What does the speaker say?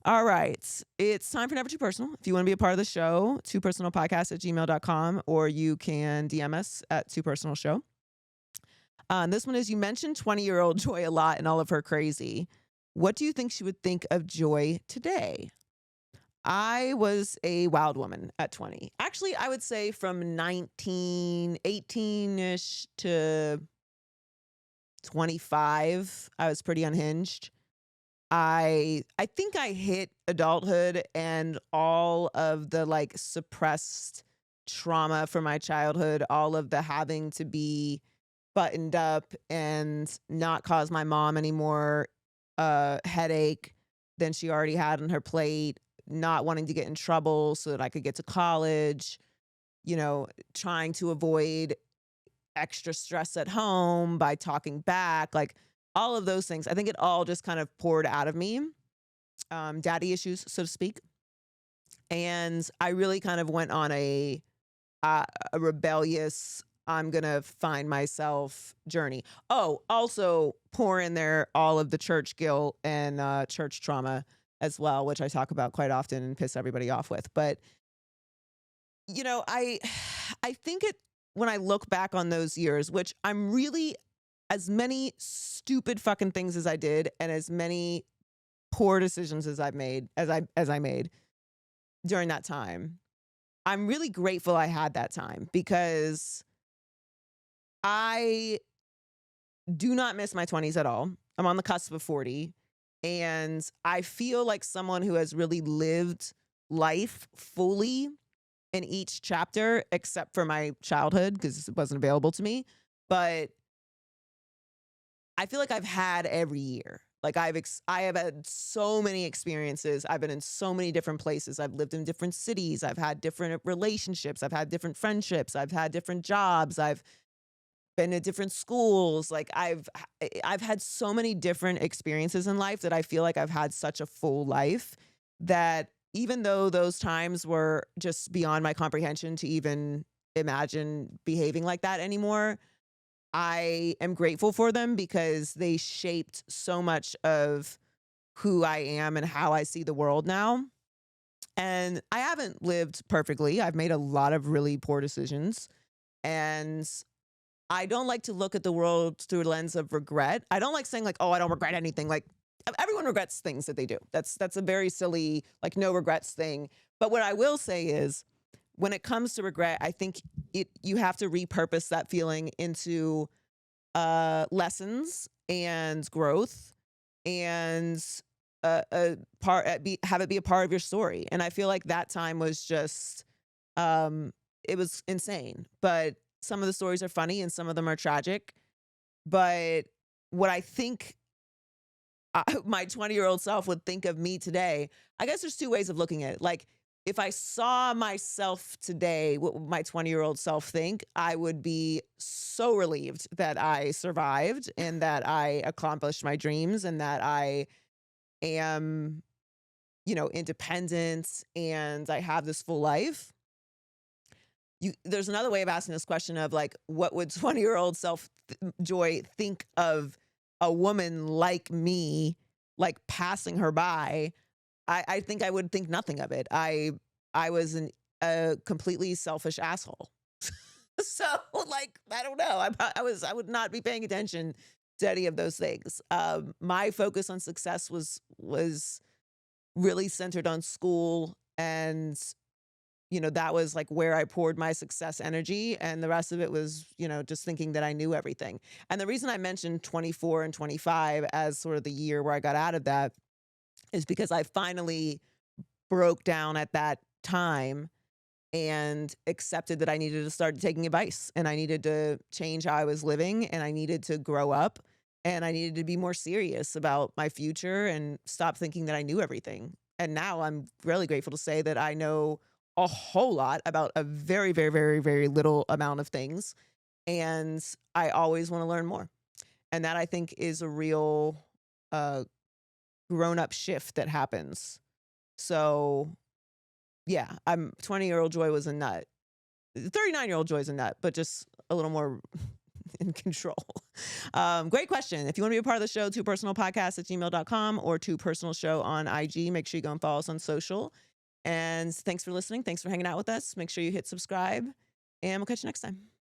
All right. It's time for Never Too Personal. If you want to be a part of the show, twopersonalpodcast@gmail.com, or you can DM us at twopersonalshow. This one is, you mentioned 20-year-old Joy a lot and all of her crazy. What do you think she would think of Joy today? I was a wild woman at 20. Actually, I would say from 18-ish to 25, I was pretty unhinged. I think I hit adulthood and all of the like suppressed trauma from my childhood, all of the having to be buttoned up and not cause my mom any more headache than she already had on her plate, not wanting to get in trouble so that I could get to college, trying to avoid extra stress at home by talking back, like all of those things. I think it all just kind of poured out of me, daddy issues, so to speak. And I really kind of went on a rebellious, I'm going to find myself journey. Oh, also pour in there all of the church guilt and church trauma as well, which I talk about quite often and piss everybody off with. But, I think when I look back on those years, which I'm really, as many stupid fucking things as I did and as many poor decisions as I made during that time, I'm really grateful I had that time, because I do not miss my 20s at all. I'm on the cusp of 40, and I feel like someone who has really lived life fully in each chapter, except for my childhood, because it wasn't available to me. But I feel like I've had every year. Like I have had so many experiences. I've been in so many different places. I've lived in different cities. I've had different relationships. I've had different friendships. I've had different jobs. I've been to different schools. Like I've had so many different experiences in life that I feel like I've had such a full life that even though those times were just beyond my comprehension to even imagine behaving like that anymore, I am grateful for them, because they shaped so much of who I am and how I see the world now. And I haven't lived perfectly. I've made a lot of really poor decisions. And I don't like to look at the world through a lens of regret. I don't like saying like, oh, I don't regret anything. Like everyone regrets things that they do. That's a very silly, like no regrets thing. But what I will say is, when it comes to regret, I think you have to repurpose that feeling into lessons and growth, and have it be a part of your story. And I feel like that time was just it was insane. But some of the stories are funny and some of them are tragic. But what I think my 20-year-old self would think of me today, I guess there's two ways of looking at it. Like, if I saw myself today, what would my 20-year-old self think? I would be so relieved that I survived and that I accomplished my dreams and that I am, independent and I have this full life. There's another way of asking this question of like, what would 20-year-old self Joy think of a woman like me, like passing her by? I think I would think nothing of it. I was a completely selfish asshole. So like, I don't know. I would not be paying attention to any of those things. My focus on success was really centered on school, and that was like where I poured my success energy, and the rest of it was, just thinking that I knew everything. And the reason I mentioned 24 and 25 as sort of the year where I got out of that is because I finally broke down at that time and accepted that I needed to start taking advice, and I needed to change how I was living, and I needed to grow up, and I needed to be more serious about my future and stop thinking that I knew everything. And now I'm really grateful to say that I know a whole lot about a very, very, very, very little amount of things. And I always want to learn more. And that, I think, is a real uh, grown-up shift that happens. So yeah, 20-year-old Joy was a nut. 39-year-old Joy is a nut, but just a little more in control? Great question. If you want to be a part of the show, twopersonalpodcast@gmail.com or twopersonalshow on IG. Make sure you go and follow us on social. And thanks for listening. Thanks for hanging out with us. Make sure you hit subscribe, and we'll catch you next time.